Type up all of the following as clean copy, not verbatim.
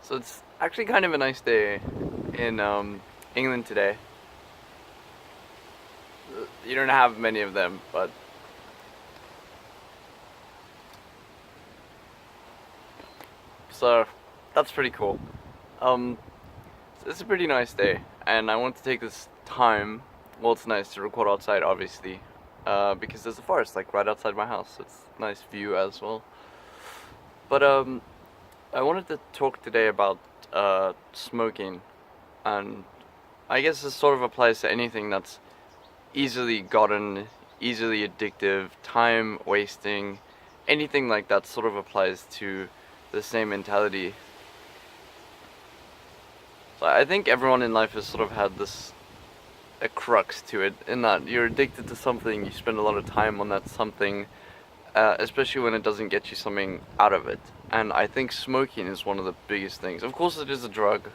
So it's actually kind of a nice day in England today. You don't have many of them, but so that's pretty cool. Um, it's a pretty nice day, and I want to take this time. Well, it's nice to record outside, obviously, because there's a forest like right outside my house. So it's a nice view as well. But I wanted to talk today about smoking, and I guess this sort of applies to anything that's easily gotten, easily addictive, time wasting, anything like that sort of applies to the same mentality. So I think everyone in life has sort of had this a crux to it, in that you're addicted to something, you spend a lot of time on that something, especially when it doesn't get you something out of it. And I think smoking is one of the biggest things. Of course, it is a drug,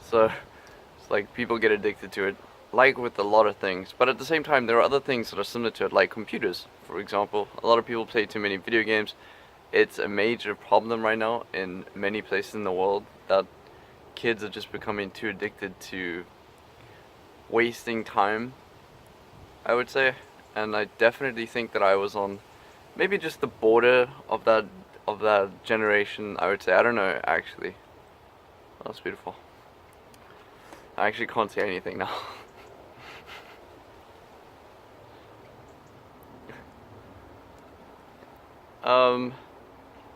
so it's like people get addicted to it, like with a lot of things. But at the same time, there are other things that are similar to it, like computers, for example. A lot of people play too many video games. It's a major problem right now in many places in the world that kids are just becoming too addicted to wasting time, I would say. And I definitely think that I was on maybe just the border of that generation, I would say. I don't know, actually. Oh, that's beautiful. I actually can't say anything now.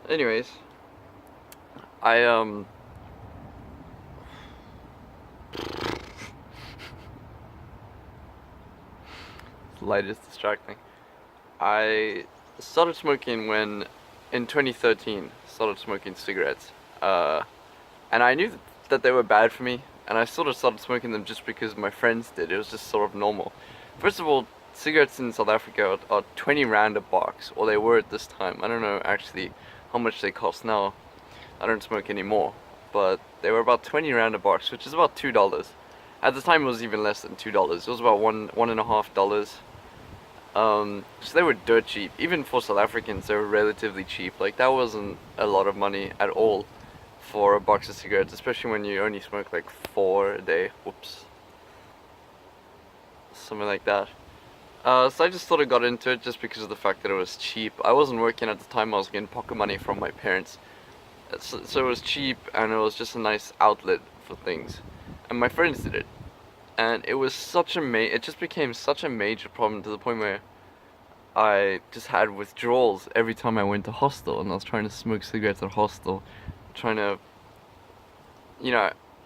Anyways, I light is distracting. I started smoking when, in 2013, started smoking cigarettes. And I knew that they were bad for me, and I sort of started smoking them just because my friends did. It was just sort of normal. First of all, cigarettes in South Africa are 20 rand a box, or they were at this time. I don't know actually how much they cost now. I don't smoke anymore, but they were about 20 rand a box, which is about $2. At the time, it was even less than $2. It was about $1.50. So they were dirt cheap. Even for South Africans, they were relatively cheap. Like, that wasn't a lot of money at all for a box of cigarettes, especially when you only smoke like 4 a day. Whoops. Something like that. So I just sort of got into it just because of the fact that it was cheap. I wasn't working at the time, I was getting pocket money from my parents. So it was cheap, and it was just a nice outlet for things. And my friends did it. And it was such a it just became such a major problem, to the point where I just had withdrawals every time I went to hostel, and I was trying to smoke cigarettes at hostel, trying to,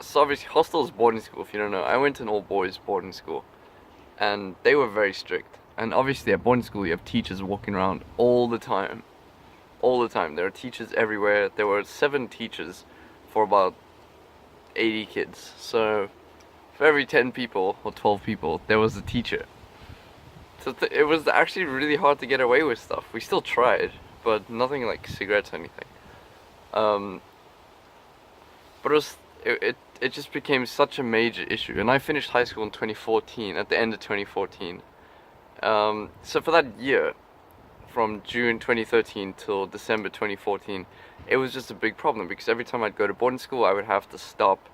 so obviously hostel is boarding school, if you don't know. I went to an all boys boarding school, and they were very strict. And obviously at boarding school you have teachers walking around all the time. All the time. There are teachers everywhere. There were 7 teachers for about 80 kids. So for every 10 people or 12 people, there was a teacher. So it was actually really hard to get away with stuff. We still tried, but nothing like cigarettes or anything. But it just became such a major issue. And I finished high school in 2014, at the end of 2014. So for that year, from June 2013 till December 2014, it was just a big problem, because every time I'd go to boarding school, I would have to stop,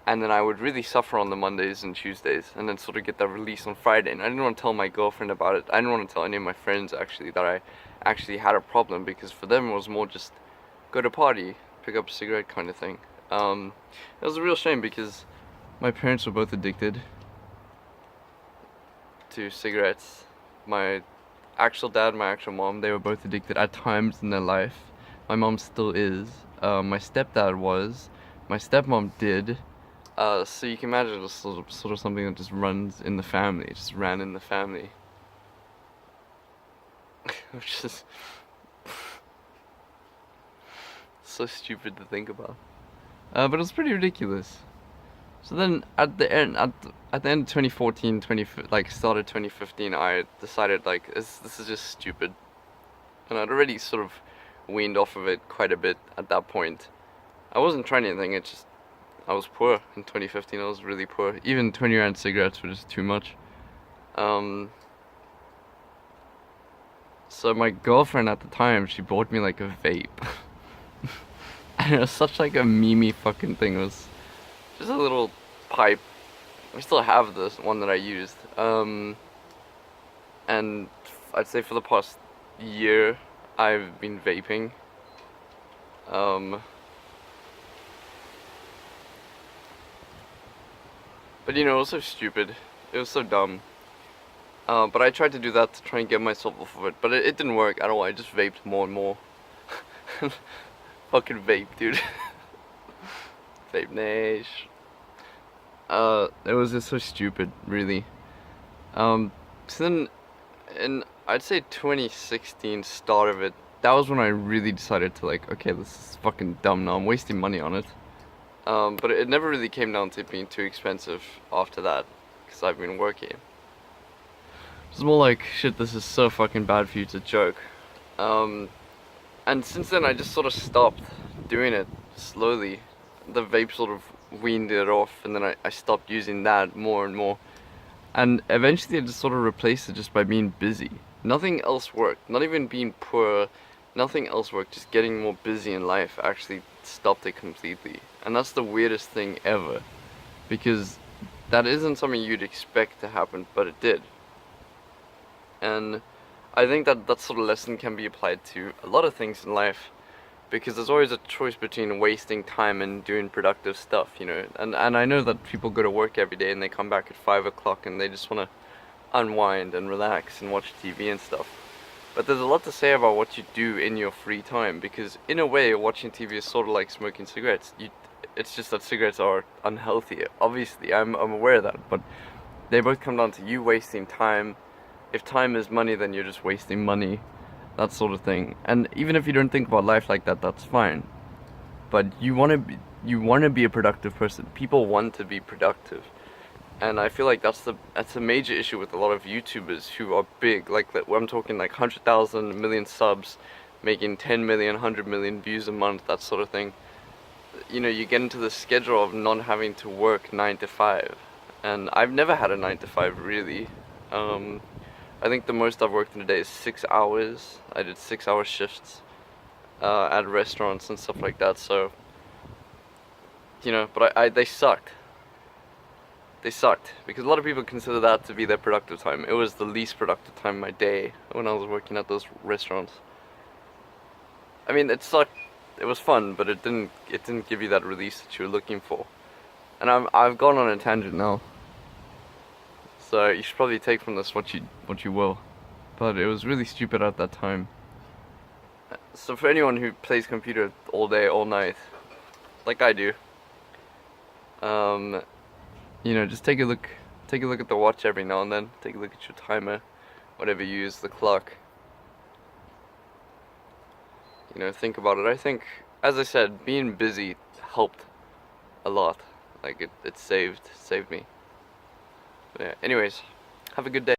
and then I would really suffer on the Mondays and Tuesdays, and then sort of get that release on Friday. And I didn't want to tell my girlfriend about it. I didn't want to tell any of my friends actually that I actually had a problem, because for them it was more just go to party, pick up a cigarette kind of thing. It was a real shame, because my parents were both addicted to cigarettes. My actual dad, my actual mom, they were both addicted at times in their life. My mom still is. My stepdad was. My stepmom did. So you can imagine it's sort of something that just runs in the family. It just ran in the family. Which is so stupid to think about. But it was pretty ridiculous. So then at the end of 2014, start of 2015, I decided like this is just stupid. And I'd already sort of weaned off of it quite a bit at that point. I wasn't trying anything, it just, I was poor in 2015. I was really poor. Even 20 rand cigarettes were just too much. So my girlfriend at the time, she bought me like a vape. And it was such like a memey fucking thing. It was just a little pipe. I still have this one that I used. And I'd say for the past year, I've been vaping. But you know, it was so stupid. It was so dumb. But I tried to do that to try and get myself off of it, but it didn't work at all. I just vaped more and more. Fucking vape, dude. Vape Nash. It was just so stupid, really. So then, in I'd say 2016, start of it, that was when I really decided to like, okay, this is fucking dumb now. I'm wasting money on it. But it never really came down to it being too expensive after that, because I've been working. It's more like, shit, this is so fucking bad for you to joke. And since then I just sort of stopped doing it slowly. The vape sort of weaned it off, and then I stopped using that more and more. And eventually I just sort of replaced it just by being busy. Nothing else worked, not even being poor, nothing else worked, just getting more busy in life actually stopped it completely. And that's the weirdest thing ever, because that isn't something you'd expect to happen, but it did. And I think that sort of lesson can be applied to a lot of things in life, because there's always a choice between wasting time and doing productive stuff, you know. And I know that people go to work every day and they come back at 5 o'clock and they just want to unwind and relax and watch TV and stuff. But there's a lot to say about what you do in your free time, because in a way watching TV is sort of like smoking cigarettes. It's just that cigarettes are unhealthy. Obviously, I'm aware of that, but they both come down to you wasting time. If time is money, then you're just wasting money, that sort of thing. And even if you don't think about life like that, that's fine. But you want to be a productive person. People want to be productive. And I feel like that's a major issue with a lot of YouTubers who are big, like I'm talking like 100,000, million subs, making 10 million, 100 million views a month, that sort of thing. You know, you get into the schedule of not having to work 9 to 5. And I've never had a 9 to 5 really. I think the most I've worked in a day is 6 hours. I did 6-hour shifts at restaurants and stuff like that, so, you know, but they sucked. They sucked, because a lot of people consider that to be their productive time. It was the least productive time of my day when I was working at those restaurants. I mean, it sucked. It was fun, but it didn't give you that release that you were looking for. And I've gone on a tangent now. So you should probably take from this what you will. But it was really stupid at that time. So for anyone who plays computer all day, all night, like I do, you know, just take a look at the watch every now and then. Take a look at your timer, whatever you use, the clock. You know, think about it. I think, as I said, being busy helped a lot. Like it saved me. But yeah, anyways, have a good day.